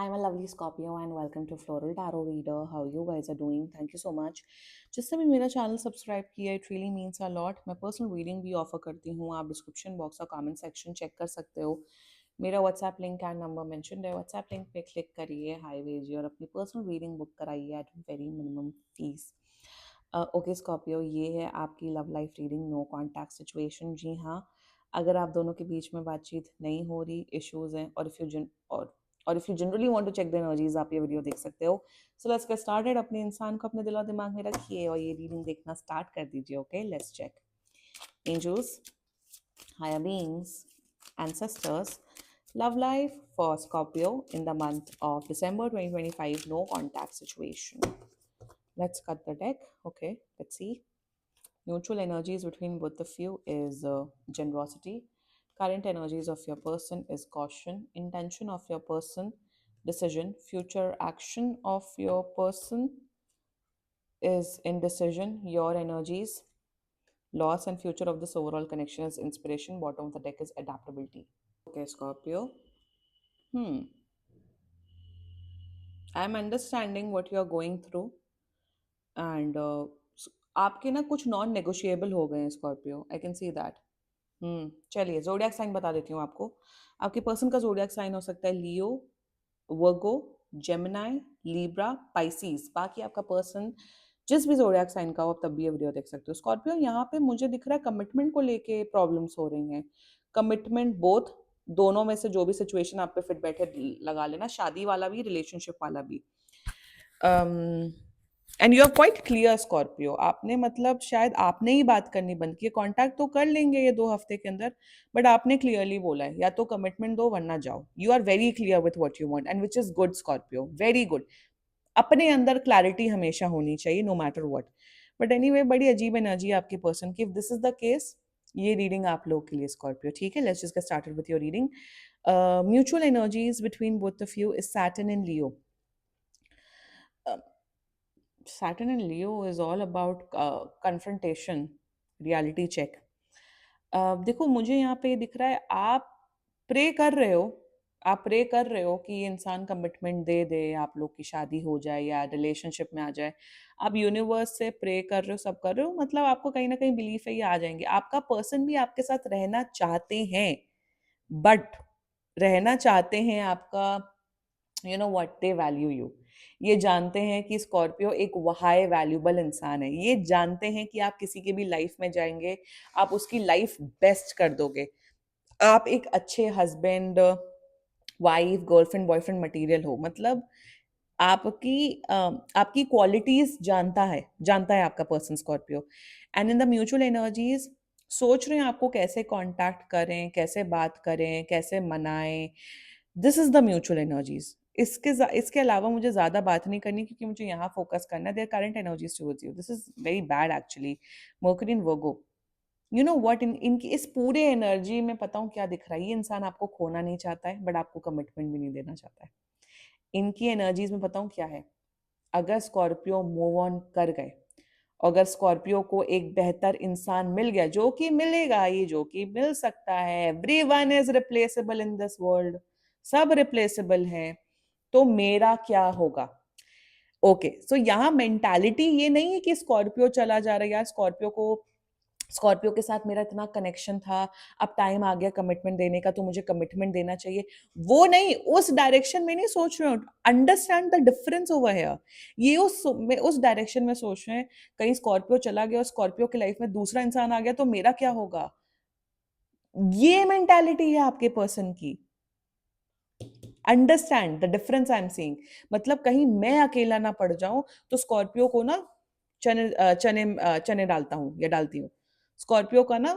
I'm a lovely Scorpio and welcome to Floral Tarot Reader. How you guys are doing? Thank you so much. जिसने भी मेरा channel subscribe किया it really means a lot. मैं personal reading भी offer करती हूँ. आप description box और कमेंट सेक्शन चेक कर सकते हो. मेरा WhatsApp link and number mentioned है. व्हाट्सएप लिंक पे क्लिक करिए, हाई भेजिए और अपनी पर्सनल रीडिंग बुक कराइए at very minimum fees. Okay Scorpio, ये है आपकी love life reading. No contact situation. जी हाँ, अगर आप दोनों के बीच में बातचीत नहीं हो रही, इश्यूज हैं और if you generally want to check the energies, आप ये वीडियो देख सकते हो. So let's get started. अपने इंसान को अपने दिल और दिमाग में रखिए और ये रीडिंग देखना स्टार्ट कर दीजिए. Okay, let's check. Angels, higher beings, ancestors, love life for Scorpio in the month of December 2025. No contact situation. Let's cut the deck. Okay, let's see. Neutral energies between both of you is generosity. Current energies of your person is caution. Intention of your person, decision. Future action of your person is indecision. Your energies, loss, and future of this overall connection is inspiration. Bottom of the deck is adaptability. Okay, Scorpio. Hmm. I'm understanding what you're going through, and आपके ना कुछ non negotiable हो गए हैं Scorpio. I can see that. चलिए zodiac sign बता देती हूँ आपको. आपके पर्सन का ज़ोडिएक साइन हो सकता है लियो, वर्गो, जेमिनाई, लीब्रा, पाइसीज. बाकी आपका पर्सन जिस भी ज़ोडिएक साइन का हो, आप तब भी ये वीडियो देख सकते हो. स्कॉर्पियो, यहाँ पे मुझे दिख रहा है कमिटमेंट को लेके प्रॉब्लम्स हो रही हैं. कमिटमेंट बोथ, दोनों में से जो भी सिचुएशन आप पे फिट बैठे लगा लेना. शादी वाला भी, रिलेशनशिप वाला भी. And you are quite clear Scorpio. आपने मतलब शायद आपने ही बात करनी बंद की. कांटेक्ट तो कर लेंगे ये 2 हफ्ते के अंदर, बट आपने क्लियरली बोला है या तो कमिटमेंट दो वरना जाओ. You are very clear with what you want and which is good Scorpio, very good. अपने अंदर क्लैरिटी हमेशा होनी चाहिए, no matter what. But anyway, बड़ी अजीब एनर्जी है आपके पर्सन की. If this is the case, ये रीडिंग आप लोग के लिए स्कॉर्पियो. ठीक है, let's just get started with your reading. Mutual energies between both of you is Saturn and Leo. Saturn and Leo is all about confrontation, reality check. देखो, मुझे यहाँ पे दिख रहा है आप प्रे कर रहे हो. आप प्रे कर रहे हो कि ये इंसान कमिटमेंट दे दे, आप लोग की शादी हो जाए या रिलेशनशिप में आ जाए. आप यूनिवर्स से प्रे कर रहे हो, सब कर रहे हो. मतलब आपको कहीं ना कहीं बिलीफ है ये आ जाएंगे. आपका पर्सन भी आपके साथ रहना चाहते हैं, बट रहना चाहते हैं आपका, you know what, they value you. ये जानते हैं कि स्कॉर्पियो एक हाई वैल्यूबल इंसान है. ये जानते हैं कि आप किसी के भी लाइफ में जाएंगे, आप उसकी लाइफ बेस्ट कर दोगे. आप एक अच्छे husband, wife, girlfriend, boyfriend material हो. मतलब आपकी आपकी क्वालिटीज जानता है आपका person Scorpio. And in the mutual energies सोच रहे हैं आपको कैसे कांटेक्ट करें, कैसे बात करें, कैसे मनाएं. This is the mutual energies. इसके अलावा मुझे ज्यादा बात नहीं करनी क्योंकि मुझे यहाँ फोकस करना है. Their current energies towards you. This is very bad actually. Mercury in Virgo. You know what, इनकी इस पूरे एनर्जी में पता हूँ क्या दिख रहा है. ये इंसान आपको खोना नहीं चाहता है, बट आपको कमिटमेंट भी नहीं देना चाहता है. इनकी एनर्जीज में बताऊं क्या है. अगर स्कॉर्पियो मूव ऑन कर गए, अगर स्कॉर्पियो को एक बेहतर इंसान मिल गया, जो कि मिलेगा, ये जो कि मिल सकता है. Everyone is replaceable in this world. सब रिप्लेसेबल हैं. तो मेरा क्या होगा. ओके, सो यहाँ मेंटालिटी ये नहीं है कि स्कॉर्पियो चला जा रहा है यार, स्कॉर्पियो के साथ मेरा इतना कनेक्शन था, अब टाइम आ गया कमिटमेंट देने का, तो मुझे कमिटमेंट देना चाहिए. वो नहीं, उस डायरेक्शन में नहीं सोच रहे हो. Understand the difference over here. ये उस डायरेक्शन में सोच रहे हैं. कहीं स्कॉर्पियो चला गया और स्कॉर्पियो की लाइफ में दूसरा इंसान आ गया तो मेरा क्या होगा. ये मेंटालिटी है आपके पर्सन की. Understand the difference I am seeing. मतलब कहीं मैं अकेला ना पड़ जाऊं तो स्कॉर्पियो को ना चने डालता हूँ या डालती हूँ. स्कॉर्पियो का ना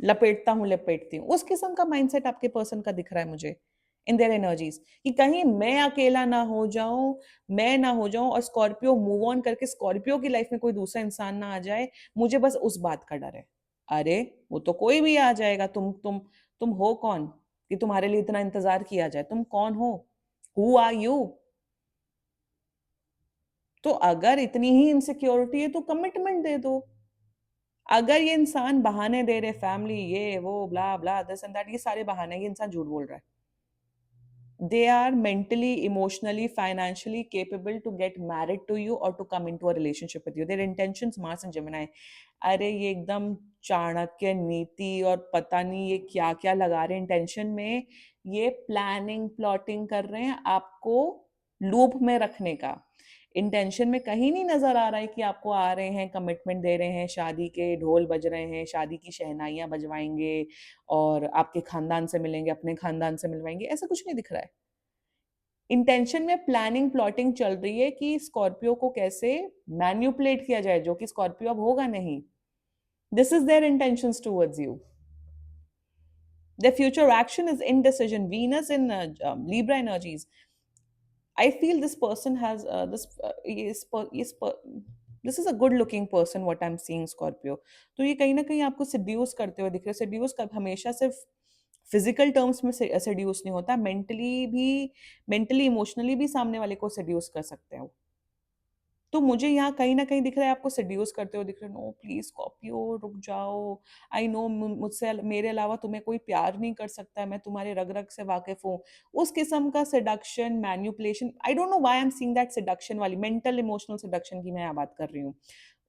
लपेटती हूँ. उस किस्म का माइंडसेट आपके पर्सन का दिख रहा है मुझे इन देयर एनर्जीज. कि कहीं मैं अकेला ना हो जाऊं, मैं ना हो जाऊं और स्कॉर्पियो मूव ऑन करके स्कॉर्पियो की लाइफ में कोई दूसरा इंसान ना आ जाए. मुझे बस उस बात का डर है. अरे, वो तो कोई भी आ जाएगा. तुम हो कौन कि तुम्हारे लिए इतना इंतजार किया जाए. तुम कौन हो, हु आर यू. तो अगर इतनी ही इनसिक्योरिटी है तो कमिटमेंट दे दो. अगर ये इंसान बहाने दे रहे, फैमिली, ये वो, ब्ला ब्ला, दिस एंड दैट, ये सारे बहाने, ये इंसान झूठ बोल रहा है. they are mentally, emotionally, financially capable to get married to you or to come into a relationship with you. Their intentions, Mars and Gemini. अरे ये एकदम चाणक्य नीति और पता नहीं ये क्या क्या लगा रहे हैं इंटेंशन में, ये प्लानिंग प्लॉटिंग कर रहे हैं आपको लूप में रखने का। इंटेंशन में कहीं नहीं नजर आ रहा है कि आपको आ रहे हैं, कमिटमेंट दे रहे हैं, शादी के ढोल बज रहे हैं, शादी की शहनाइयां बजवाएंगे और आपके खानदान से मिलेंगे, अपने खानदान से मिलवाएंगे, ऐसा कुछ नहीं दिख रहा है। इंटेंशन में प्लानिंग प्लॉटिंग चल रही है कि स्कॉर्पियो को कैसे मैन्युपुलेट किया जाए, जो कि स्कॉर्पियो अब होगा नहीं। This is their intentions towards you. Their future action is indecision. Venus in Libra energies. I feel this person has this is a good looking person what I'm seeing Scorpio. तो ये कहीं ना कहीं आपको seduce करते हुए दिख रहे हैं। seduce कब हमेशा सिर्फ फिजिकल टर्म्स में seduce नहीं होता, मेंटली भी, मेंटली इमोशनली भी सामने वाले को seduce कर सकते हैं। तो मुझे यहाँ कहीं ना कहीं दिख रहा है आपको सेड्यूस करते हुए दिख रहे हैं। नो प्लीज स्कॉर्पियो रुक जाओ, आई नो मुझसे मेरे अलावा तुम्हें कोई प्यार नहीं कर सकता, मैं तुम्हारे रग रग से वाकिफ हूँ। उस किस्म का seduction, manipulation, I don't know why I am seeing that, seduction वाली मेंटल इमोशनल सेडक्शन की मैं यहाँ बात कर रही हूँ।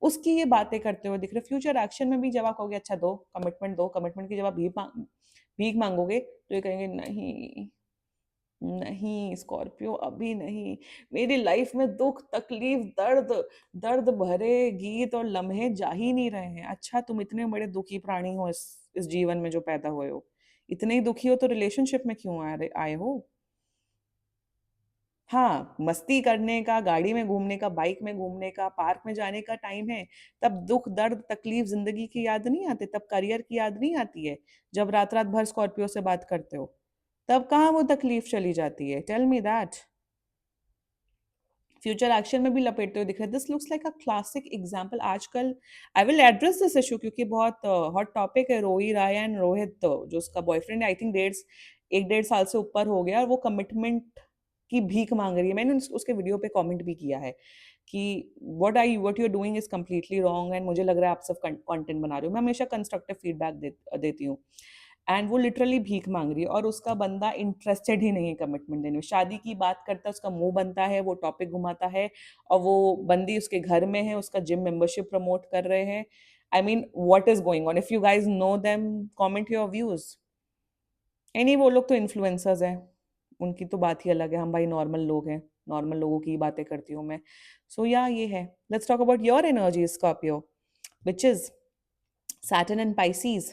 उसकी ये बातें करते हुए दिख रहे। फ्यूचर एक्शन में भी जब आप कहोगे अच्छा दो कमिटमेंट, दो कमिटमेंट की जब आप भीख मांगोगे तो ये कहेंगे नहीं नहीं स्कॉर्पियो अभी नहीं। मेरी लाइफ में दुख तकलीफ दर्द, दर्द भरे गीत और लम्हे जा ही नहीं रहे हैं। अच्छा तुम इतने बड़े दुखी प्राणी हो इस जीवन में जो पैदा हुए हो, इतने ही दुखी हो तो रिलेशनशिप में क्यों आए हो? हाँ, मस्ती करने का, गाड़ी में घूमने का, बाइक में घूमने का, पार्क में जाने का टाइम है। तब दुख दर्द तकलीफ जिंदगी की याद नहीं आते, तब करियर की याद नहीं आती है। जब रात रात भर स्कॉर्पियो से बात करते हो तब कहाँ वो तकलीफ चली जाती है? Tell me that. Future action में भी लपेटते हुए दिख रहे हैं। This looks like a classic example. आजकल I will address this issue क्योंकि बहुत हॉट टॉपिक है। रोही राय एंड रोहित, जो उसका बॉयफ्रेंड है, आई थिंक एक डेढ़ साल से ऊपर हो गया और वो कमिटमेंट की भीख मांग रही है। मैंने उसके वीडियो पे कमेंट भी किया है कि what you are doing is completely wrong and मुझे लग रहा है आप सब कंटेंट बना रहे हो। मैं हमेशा कंस्ट्रक्टिव फीडबैक देती हूँ। एंड वो लिटरली भीख मांग रही है और उसका बंदा इंटरेस्टेड ही नहीं है कमिटमेंट देने में। शादी की बात करता है, उसका मुंह बनता है, वो टॉपिक घुमाता है और वो बंदी उसके घर में है, उसका जिम मेंबरशिप प्रमोट कर रहे हैं। I mean what is going on? If you guys know them, comment your views. Any वो लोग तो इन्फ्लुएंसर्स हैं, उनकी तो बात ही अलग है। हम भाई नॉर्मल लोग हैं, नॉर्मल लोगों की बातें करती हूँ मैं। सो या ये है। Let's talk about your energy Scorpio, which is Saturn and Pisces.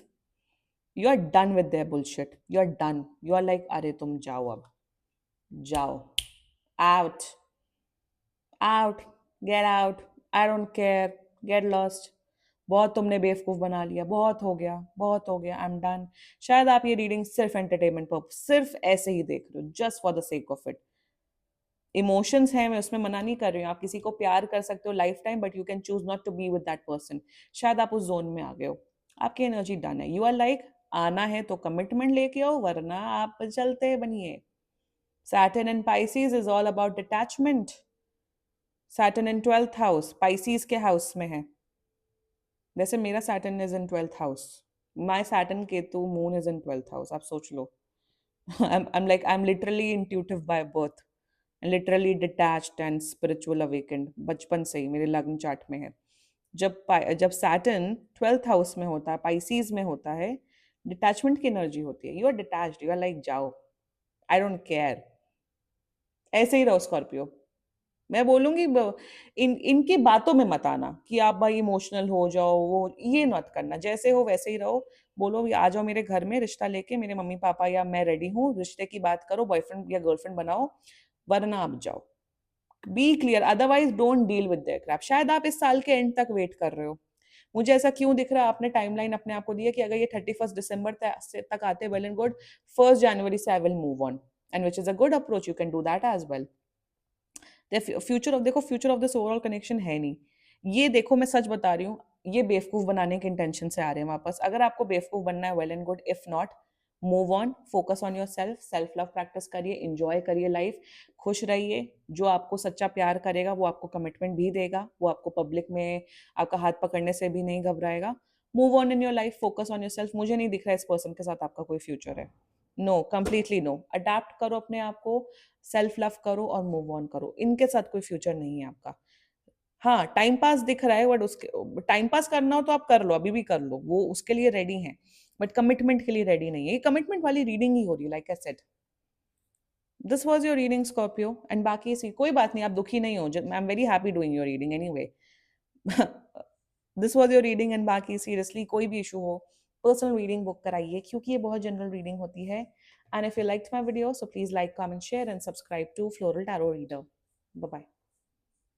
You are done with their bullshit. You are done. You are like, अरे तुम जाओ अब, जाओ, out, out, get out, I don't care, get lost. बहुत तुमने बेवकूफ बना लिया, बहुत हो गया, बहुत हो गया, आई एम डन। शायद आप ये रीडिंग सिर्फ एंटरटेनमेंट पर्पस, सिर्फ ऐसे ही देख रहे हो, just for the sake of it. Emotions हैं, मैं उसमें मना नहीं कर रही हूँ। आप किसी को प्यार कर सकते हो life time, but you can choose not to be with that person. शायद आप उस जोन में आ गए हो, आपकी एनर्जी डन है। यू आर लाइक, आना है तो कमिटमेंट लेके आओ वरना आप चलते बनिए। Saturn in Pisces is all about detachment. Saturn in 12th house, Pisces के हाउस में है। वैसे मेरा Saturn is in 12th house. My Saturn Ketu moon is in 12th house. आप सोच लो। I'm literally intuitive by birth, literally detached and spiritual awakened। बचपन से ही मेरे लग्न चार्ट में है। जब सैटर्न 12th हाउस में होता है, पाइसीज में होता है, डिटैचमेंट की एनर्जी होती है। You are detached, you are like जाओ, आई डोंट केयर। ऐसे ही रहो स्कॉर्पियो। मैं बोलूंगी इनकी बातों में मत आना कि आप भाई इमोशनल हो जाओ, वो ये मत करना। जैसे हो वैसे ही रहो। बोलो आ जाओ मेरे घर में रिश्ता लेके, मेरे मम्मी पापा या मैं रेडी हूँ, रिश्ते की बात करो, बॉयफ्रेंड या गर्लफ्रेंड बनाओ, वरना आप जाओ। Be clear, otherwise don't deal with their crap. शायद आप इस साल के एंड तक वेट कर रहे हो। मुझे ऐसा क्यों दिख रहा है, आपने टाइमलाइन अपने आप को दी है कि अगर ये 31 दिसंबर तक आते, वेल एंड गुड। 1 जनवरी से I will move on, and which is a good approach, you can do that as well. Future of, देखो future of this overall connection है नहीं। ये देखो मैं सच बता रही हूँ, ये बेवकूफ बनाने के इंटेंशन से आ रहे हैं वापस। अगर आपको बेवकूफ बनना है, well and good. If not, move on, focus on your self, self love practice करिए, इंजॉय करिए लाइफ, खुश रहिए। जो आपको सच्चा प्यार करेगा वो आपको कमिटमेंट भी देगा, वो आपको पब्लिक में आपका हाथ पकड़ने से भी नहीं घबराएगा। Move on in your life, focus on yourself. मुझे नहीं दिख रहा है इस पर्सन के साथ आपका कोई फ्यूचर है। No, completely no. अडैप्ट करो अपने आप को, सेल्फ लव करो और मूव ऑन करो। इनके साथ कोई फ्यूचर नहीं है आपका। हाँ, टाइम पास दिख रहा है बट उसके टाइम पास करना हो तो आप कर लो, अभी भी कर लो, वो उसके लिए रेडी हैं, बट कमिटमेंट के लिए रेडी नहीं है। ये कमिटमेंट वाली रीडिंग ही हो रही है, like I said. This was your reading Scorpio, and बाकी सी कोई बात नहीं, आप दुखी नहीं हो, I am very happy doing your reading anyway. This was your reading, and बाकी सीरियसली कोई भी इशू हो, पर्सनल रीडिंग बुक कराइए, क्योंकि ये बहुत जनरल रीडिंग होती है। And if you liked my video, so please like, comment, share and subscribe to floral tarot reader. Bye bye.